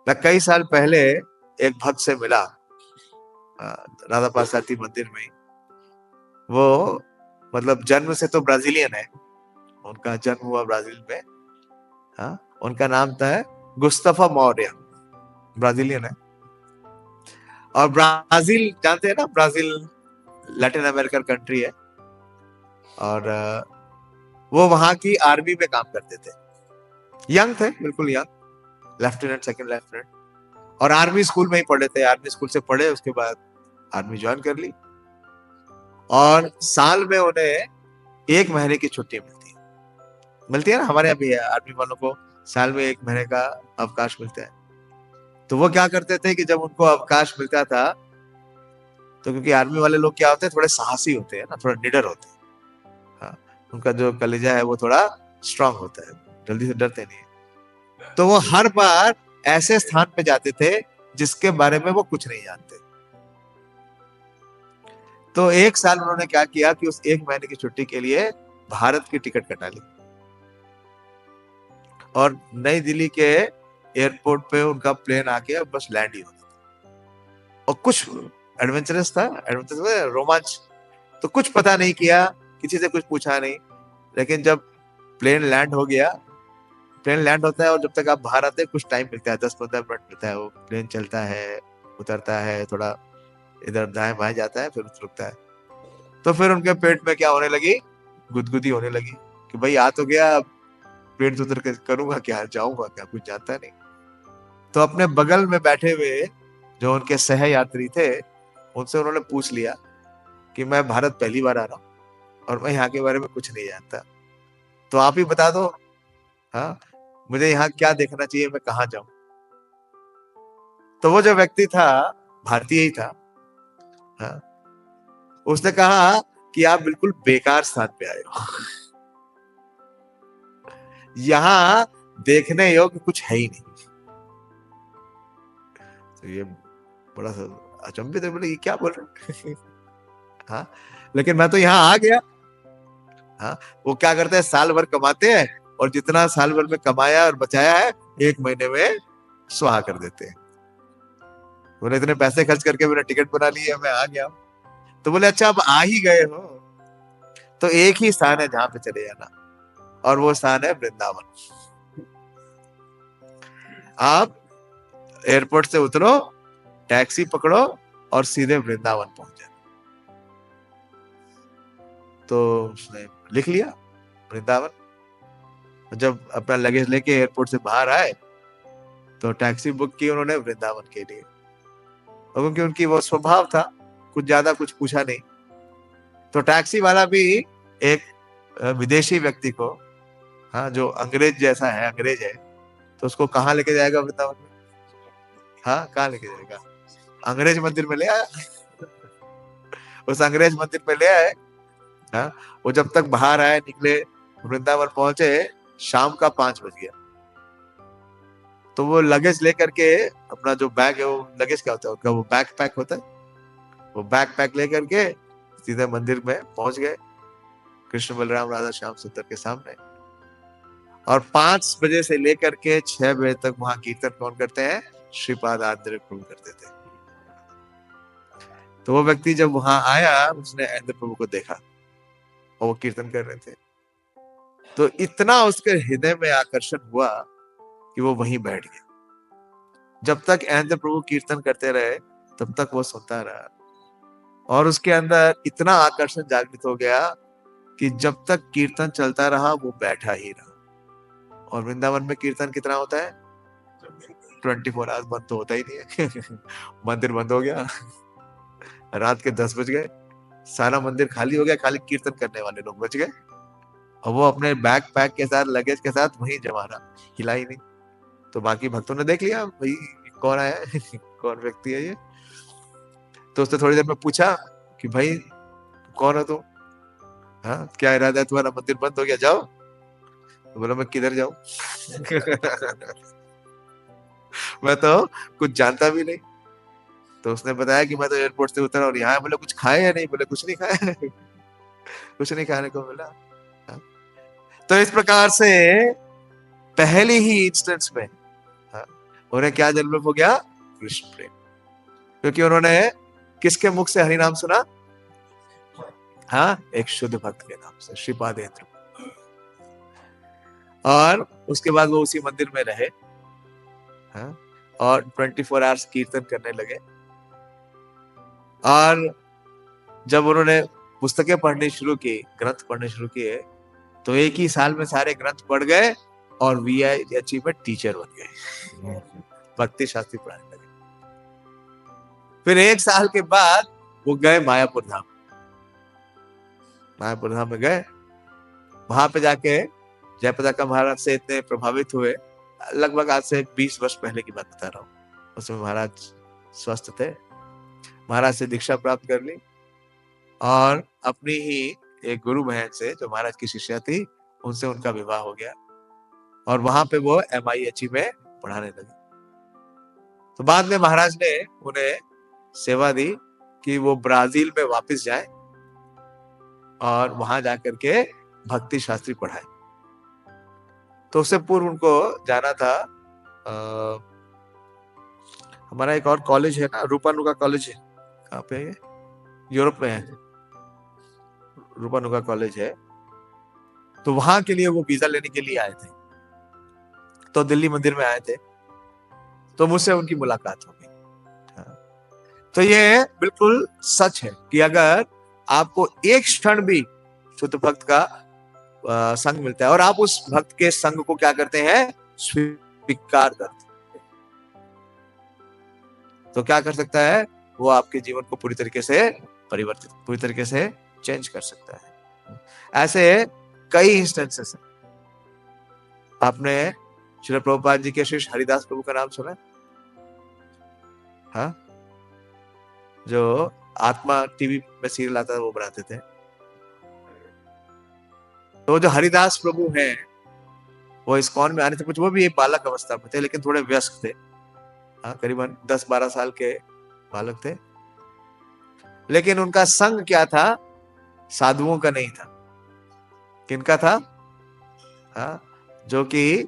मैं कई साल पहले एक भक्त से मिला राधा पासाती मंदिर में। वो मतलब जन्म से तो ब्राजीलियन है, उनका जन्म हुआ ब्राजील में। हाँ, उनका नाम था गुस्ताफा मौर्य, ब्राजीलियन है। और ब्राजील जानते हैं ना, ब्राजील लैटिन अमेरिकन कंट्री है। और वो वहां की आर्मी में काम करते थे। यंग थे, बिल्कुल यंग, लेफ्टिनेंट, सेकंड लेफ्टिनेंट। और आर्मी स्कूल में ही पढ़े थे, आर्मी स्कूल से पढ़े, उसके बाद आर्मी ज्वाइन कर ली। और साल में उन्हें 1 महीने की छुट्टी मिलती है ना, हमारे यहाँ भी है, आर्मी वालों को साल में 1 महीने का अवकाश मिलता है। तो वो क्या करते थे कि जब उनको अवकाश मिलता था, तो क्योंकि आर्मी वाले लोग क्या होते हैं, थोड़े साहसी होते हैं ना, थोड़ा निडर होते हैं। हाँ, उनका जो कलेजा है वो थोड़ा स्ट्रांग होता है, जल्दी से डरते नहीं है। तो वो हर बार ऐसे स्थान पे जाते थे जिसके बारे में वो कुछ नहीं जानते। तो एक साल उन्होंने क्या किया कि उस 1 महीने की छुट्टी के लिए भारत की टिकट कटा ली और नई दिल्ली के एयरपोर्ट पे उनका प्लेन आके बस लैंड ही होना था। और कुछ एडवेंचरस था, रोमांच। तो कुछ पता नहीं किया, किसी से कुछ पूछा नहीं। लेकिन जब प्लेन लैंड हो गया, प्लेन लैंड होता है और जब तक आप बाहर आते हैं कुछ टाइम मिलता है, 10-15 मिनट मिलता है। वो प्लेन चलता है, उतरता है, थोड़ा इधर दाएं बाएं जाता है, फिर रुकता है। तो फिर उनके पेट में क्या होने लगी, गुदगुदी होने लगी कि भाई आ तो गया, पेट तो उतर के करूंगा क्या, जाऊंगा क्या, कुछ जानता नहीं। तो अपने बगल में बैठे हुए जो उनके सह यात्री थे, उनसे उन्होंने पूछ लिया कि मैं भारत पहली बार आ रहा हूँ और मैं यहाँ के बारे में कुछ नहीं जानता, तो आप ही बता दो, हाँ, मुझे यहाँ क्या देखना चाहिए, मैं कहाँ जाऊं। तो वो जो व्यक्ति था भारतीय ही था। हाँ, उसने कहा कि आप बिल्कुल बेकार स्थान पे आए हो, यहाँ देखने योग्य कुछ है ही नहीं। तो ये बड़ा सा अचंभित है, बोले ये क्या बोल रहे हाँ, लेकिन मैं तो यहाँ आ गया। हाँ, वो क्या करते हैं, साल भर कमाते हैं और जितना साल भर में कमाया और बचाया है 1 महीने में स्वाहा कर देते हैं। बोले इतने पैसे खर्च करके मैंने टिकट बना ली है, मैं आ गया। तो बोले अच्छा, अब आ ही गए हो तो एक ही स्थान है जहां पे चले जाना, और वो स्थान है वृंदावन। आप एयरपोर्ट से उतरो, टैक्सी पकड़ो और सीधे वृंदावन पहुंच जाना। तो उसने लिख लिया वृंदावन। जब अपना लगेज लेके एयरपोर्ट से बाहर आए तो टैक्सी बुक की उन्होंने वृंदावन के लिए। और क्योंकि उनकी वो स्वभाव था, कुछ ज्यादा कुछ पूछा नहीं। तो टैक्सी वाला भी एक विदेशी व्यक्ति को, हाँ, जो अंग्रेज जैसा है, अंग्रेज है, तो उसको कहाँ लेके जाएगा वृंदावन में? हाँ, कहाँ लेके जाएगा? अंग्रेज मंदिर में ले आया। उस अंग्रेज मंदिर में ले आए। हाँ, वो जब तक बाहर आए, निकले, वृंदावन पहुंचे, शाम का 5 बज गया। तो वो लगेज लेकर के, अपना जो बैग है, वो लगेज क्या होता है उनका, वो बैक पैक होता है, वो बैक पैक लेकर के सीधे मंदिर में पहुंच गए, कृष्ण बलराम राधा श्याम सुंदर के सामने। और 5 बजे से लेकर के 6 बजे तक वहां कीर्तन कौन करते हैं? श्रीपाद आंध्र प्रभु करते थे। तो वो व्यक्ति जब वहां आया, उसने आंध्र प्रभु को देखा और वो कीर्तन कर रहे थे। तो इतना उसके हृदय में आकर्षण हुआ कि वो वहीं बैठ गया। जब तक आंध्र प्रभु कीर्तन करते रहे तब तक वो सुनता रहा, और उसके अंदर इतना आकर्षण जागृत हो गया कि जब तक कीर्तन चलता रहा वो बैठा ही रहा। और वृंदावन में कीर्तन कितना होता है? 24 आवर्स, बंद तो होता ही नहीं है। मंदिर बंद हो गया, रात के 10 बज गए, सारा मंदिर खाली हो गया, खाली कीर्तन करने वाले लोग बच गए। और वो अपने बैग पैक के साथ, लगेज के साथ वहीं जमा रहा, हिला ही नहीं। तो बाकी भक्तों ने देख लिया, भाई कौन आया है, कौन व्यक्ति है ये। तो उसने थोड़ी देर में पूछा कि भाई कौन हो तुम, हाँ, क्या इरादा है तुम्हारा, मंदिर बंद हो गया, जाओ। तो बोला मैं किधर जाऊं? मैं तो कुछ जानता भी नहीं। तो उसने बताया कि मैं तो एयरपोर्ट से उतरा और यहाँ। बोले कुछ खाए या नहीं? बोले कुछ नहीं खाया। कुछ नहीं खाने को मिला। हाँ? तो इस प्रकार से पहले ही इंस्टेंस में, हाँ, उन्हें क्या डेवलप हो गया? कृष्ण प्रेम। क्योंकि उन्होंने किसके मुख से हरि नाम सुना? हाँ, एक शुद्ध भक्त के नाम से, श्रीपादेंद्र। और उसके बाद वो उसी मंदिर में रहे, हाँ, और 24 आवर्स कीर्तन करने लगे। और जब उन्होंने पुस्तकें पढ़नी शुरू की, ग्रंथ पढ़ने शुरू किए, तो एक ही साल में सारे ग्रंथ पढ़ गए और VIH में टीचर बन गए, भक्ति शास्त्री पढ़ाने लगे। फिर एक साल के बाद वो गए मायापुर धाम। मायापुर धाम में गए, वहां पे जाके जयप्रदा महाराज से इतने प्रभावित हुए, लगभग आज से 20 वर्ष पहले की बात बता रहा हूँ। उसमें महाराज स्वस्थ थे, महाराज से दीक्षा प्राप्त कर ली और अपनी ही एक गुरु बहन से, जो महाराज की शिष्या थी, उनसे उनका विवाह हो गया और वहां पे वो MIHE में पढ़ाने लगे। तो बाद में महाराज ने उन्हें सेवा दी कि वो ब्राजील में वापस जाए और वहां जाकर के भक्ति शास्त्री पढ़ाए। तो उससे पूर्व उनको जाना था, हमारा एक और कॉलेज है ना, रूपानुगा कॉलेज है, कहाँ पे है? यूरोप में है, रूपानुगा कॉलेज है। तो वहां के लिए वो वीजा लेने के लिए आए थे, तो दिल्ली मंदिर में आए थे, तो मुझसे उनकी मुलाकात हो गई। तो ये बिल्कुल सच है कि अगर आपको एक क्षण भी शुद्ध भक्त का संग मिलता है और आप उस भक्त के संग को क्या करते हैं? स्वीकार करते हैं, तो क्या कर सकता है? वो आपके जीवन को पूरी तरीके से परिवर्तित, पूरी तरीके से चेंज कर सकता है। ऐसे कई इंस्टेंसेस हैं। आपने श्री प्रभुपाद जी के श्री हरिदास प्रभु का नाम सुना? हाँ, जो आत्मा टीवी में सीरियल आता था वो बनाते थे। तो जो हरिदास प्रभु हैं, वो इस्कॉन में आने से कुछ, वो भी एक बालक अवस्था में थे, लेकिन थोड़े व्यस्क थे, करीबन 10-12 साल के बालक थे। लेकिन उनका संग क्या था? साधुओं का नहीं था। किनका था? जो कि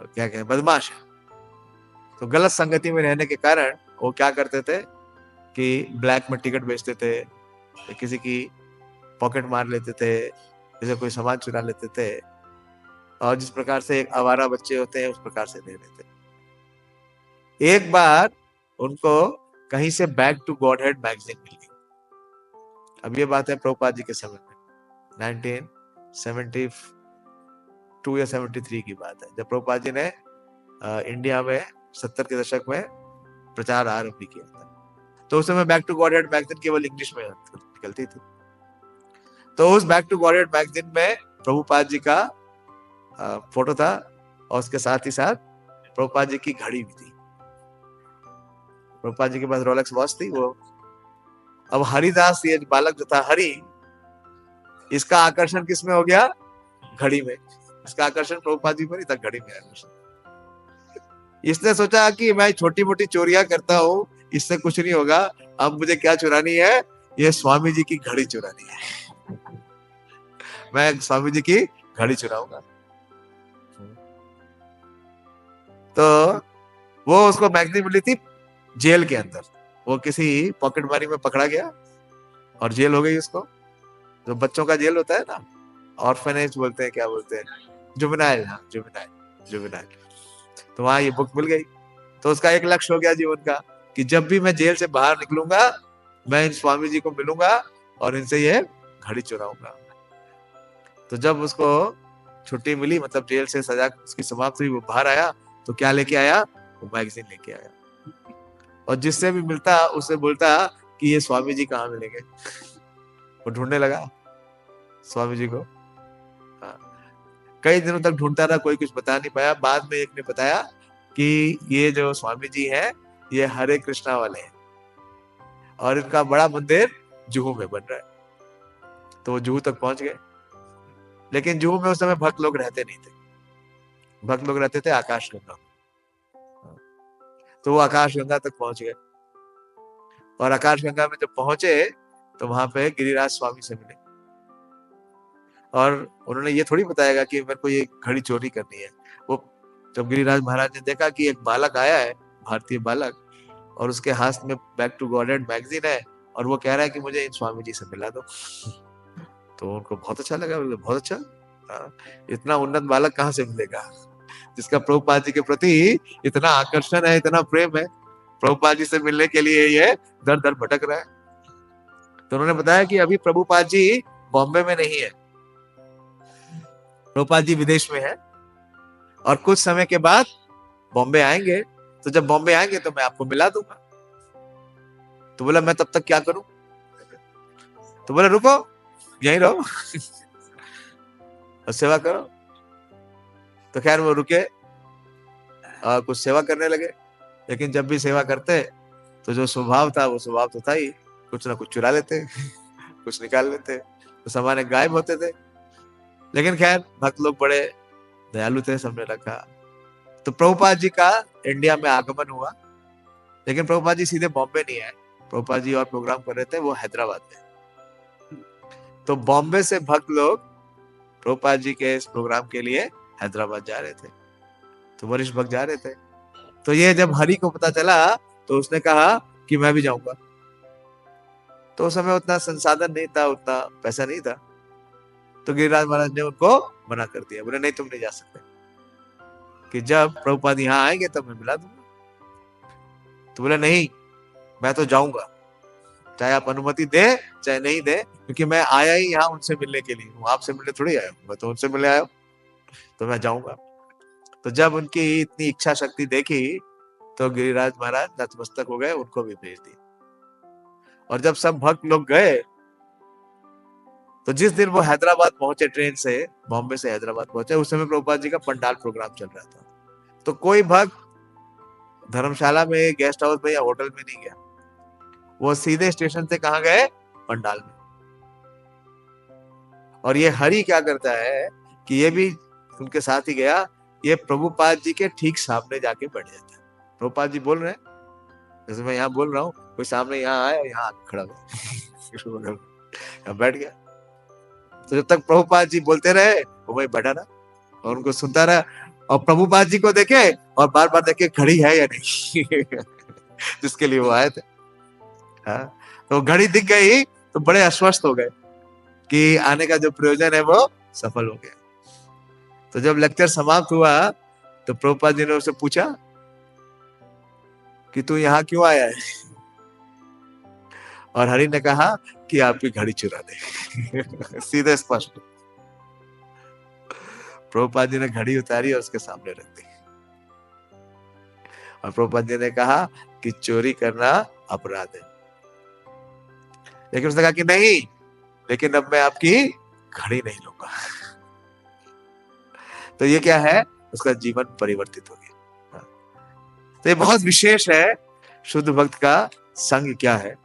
क्या कहते, बदमाश है। तो गलत संगति में रहने के कारण वो क्या करते थे कि ब्लैक में टिकट बेचते थे, किसी की पॉकेट मार लेते थे, जैसे कोई सामान चुरा लेते थे, और जिस प्रकार से एक आवारा बच्चे होते हैं उस प्रकार से दे रहे थे। एक बार उनको कहीं से बैक टू गॉडहेड मैगजीन मिल गई। अब ये बात है प्रभुपाद जी के समय में, 1972 या 73 की बात है, जब प्रभुपाद जी ने इंडिया में 70 के दशक में प्रचार आरंभ किया था। तो उस समय बैक टू गॉडहेड मैगजीन केवल इंग्लिश में निकलती थी। तो उस बैक टू गॉडहेड मैगजीन में प्रभुपाद जी का फोटो था और उसके साथ ही साथ प्रभुपाद जी की घड़ी भी थी। प्रभुपाद जी के पास रोलेक्स वॉच थी वो। अब हरिदास, ये बालक जो था हरि, इसका आकर्षण किसमें हो गया? घड़ी में। इसका आकर्षण प्रभुपाद जी पर ही था, घड़ी में आकर्षण। इसने सोचा कि मैं छोटी मोटी चोरियां करता हूँ, इससे कुछ नहीं होगा, अब मुझे क्या चुरानी है? ये स्वामी जी की घड़ी चुरानी है। मैं स्वामी जी की घड़ी चुराऊंगा। तो वो उसको मैगजीन मिली थी जेल के अंदर, वो किसी पॉकेटमारी में पकड़ा गया और जेल हो गई उसको। जो बच्चों का जेल होता है ना, ऑर्फनेज बोलते हैं, क्या बोलते हैं, जुवेनाइल, हाँ जुवेनाइल। तो वहां ये बुक मिल गई। तो उसका एक लक्ष्य हो गया जीवन का कि जब भी मैं जेल से बाहर निकलूंगा, मैं इन स्वामी जी को मिलूंगा और इनसे ये घड़ी चुराऊंगा। तो जब उसको छुट्टी मिली, मतलब जेल से सजा उसकी समाप्त हुई, वो बाहर आया, तो क्या लेके आया? वो मैगजीन लेके आया। और जिससे भी मिलता उससे बोलता कि ये स्वामी जी कहाँ मिलेंगे। वो ढूंढने लगा स्वामी जी को। कई दिनों तक ढूंढता रहा, कोई कुछ बता नहीं पाया। बाद में एक ने बताया कि ये जो स्वामी जी हैं, ये हरे कृष्णा वाले हैं और इनका बड़ा मंदिर जुहू में बन रहा है। तो वो जुहू तक पहुंच गए, लेकिन जुहू में उस समय भक्त लोग रहते नहीं थे। भक्त लोग रहते थे आकाशगंगा में। तो वो आकाशगंगा तक पहुंच गए और आकाशगंगा में जब पहुंचे तो वहां पे गिरिराज स्वामी से मिले और उन्होंने ये थोड़ी बताएगा कि मेरे को ये घड़ी चोरी करनी है। वो जब गिरिराज महाराज ने देखा कि एक बालक आया है, भारतीय बालक, और उसके हाथ में बैक टू गॉडेड मैगजीन है और वो कह रहा है कि मुझे इन स्वामी जी से मिला दो, तो उनको बहुत अच्छा लगा। बोले बहुत अच्छा, इतना उन्नत बालक कहाँ से मिलेगा जिसका प्रभुपाद जी के प्रति इतना आकर्षण है, इतना प्रेम है, प्रभुपाद जी से मिलने के लिए ये दर दर भटक रहा है। तो उन्होंने बताया कि अभी प्रभुपाद जी बॉम्बे में नहीं है, प्रभुपाद जी विदेश में है और कुछ समय के बाद बॉम्बे आएंगे, तो जब बॉम्बे आएंगे तो मैं आपको मिला दूंगा। तो बोला मैं तब तक क्या करूं? तो बोला रुको, यहीं रहो और सेवा करो। तो खैर वो रुके और कुछ सेवा करने लगे, लेकिन जब भी सेवा करते तो जो स्वभाव था वो स्वभाव तो था ही, कुछ ना कुछ चुरा लेते कुछ निकाल लेते, तो सामान गायब होते थे। लेकिन खैर भक्त लोग बड़े दयालु थे, सबने रखा। तो प्रभुपाद जी का इंडिया में आगमन हुआ, लेकिन प्रभुपाद जी सीधे बॉम्बे नहीं आए, प्रभुपाद जी और प्रोग्राम कर रहे थे, वो हैदराबाद में। तो बॉम्बे से भक्त लोग प्रभुपाद जी के इस प्रोग्राम के लिए हैदराबाद जा रहे थे, तो वरिष्ठ भक्त जा रहे थे। तो ये जब हरि को पता चला तो उसने कहा कि मैं भी जाऊंगा। तो उस समय उतना संसाधन नहीं था, उतना पैसा नहीं था, तो गिरिराज महाराज ने उनको मना कर दिया, बोले नहीं तुम नहीं जा सकते, कि जब प्रभुपाद यहाँ आएंगे तब मैं मिला दूंगा। तो बोले नहीं मैं तो जाऊंगा, चाहे आप अनुमति दे चाहे नहीं दे, क्योंकि मैं आया ही यहाँ उनसे मिलने के लिए हूँ, आपसे मिलने थोड़ी आया हूँ, मैं तो उनसे मिलने आया हूँ, तो मैं जाऊंगा। तो जब उनकी इतनी इच्छा शक्ति देखी तो गिरिराज महाराज नतमस्तक हो गए, उनको भी भेज दिया। और जब सब भक्त लोग गए तो जिस दिन वो हैदराबाद पहुंचे, ट्रेन से बॉम्बे से हैदराबाद पहुंचे, उस समय प्रभुपाद जी का पंडाल प्रोग्राम चल रहा था। तो कोई भक्त धर्मशाला में, गेस्ट हाउस में या होटल में नहीं गया, वो सीधे स्टेशन से कहाँ गए? पंडाल में। और ये हरि क्या करता है कि ये भी उनके साथ ही गया, ये प्रभुपाद जी के ठीक सामने जाके बैठ जाता है। प्रभुपाद जी बोल रहे हैं, जैसे मैं यहाँ बोल रहा हूँ, कोई सामने यहाँ आया और यहाँ खड़ा हुआ बैठ गया। तो जब तक प्रभुपाद जी बोलते रहे वो वही बैठा रहा और उनको सुनता रहा, और प्रभुपाद जी को देखे और बार बार देखे घड़ी है या नहीं जिसके लिए वो आए थे। हाँ, तो घड़ी दिख गई तो बड़े आश्वस्त हो गए कि आने का जो प्रयोजन है वो सफल हो गया। तो जब लेक्चर समाप्त हुआ तो प्रभुपाद जी ने उससे पूछा कि तू यहाँ क्यों आया है? और हरि ने कहा कि आपकी घड़ी चुरा दे सीधे स्पष्ट। प्रभुपाद जी ने घड़ी उतारी और उसके सामने रख दी, और प्रभुपाद जी ने कहा कि चोरी करना अपराध है। लेकिन उसने कहा कि नहीं, लेकिन अब मैं आपकी घड़ी नहीं लूंगा। तो ये क्या है? उसका जीवन परिवर्तित हो गया। तो ये बहुत विशेष है, शुद्ध भक्त का संग क्या है।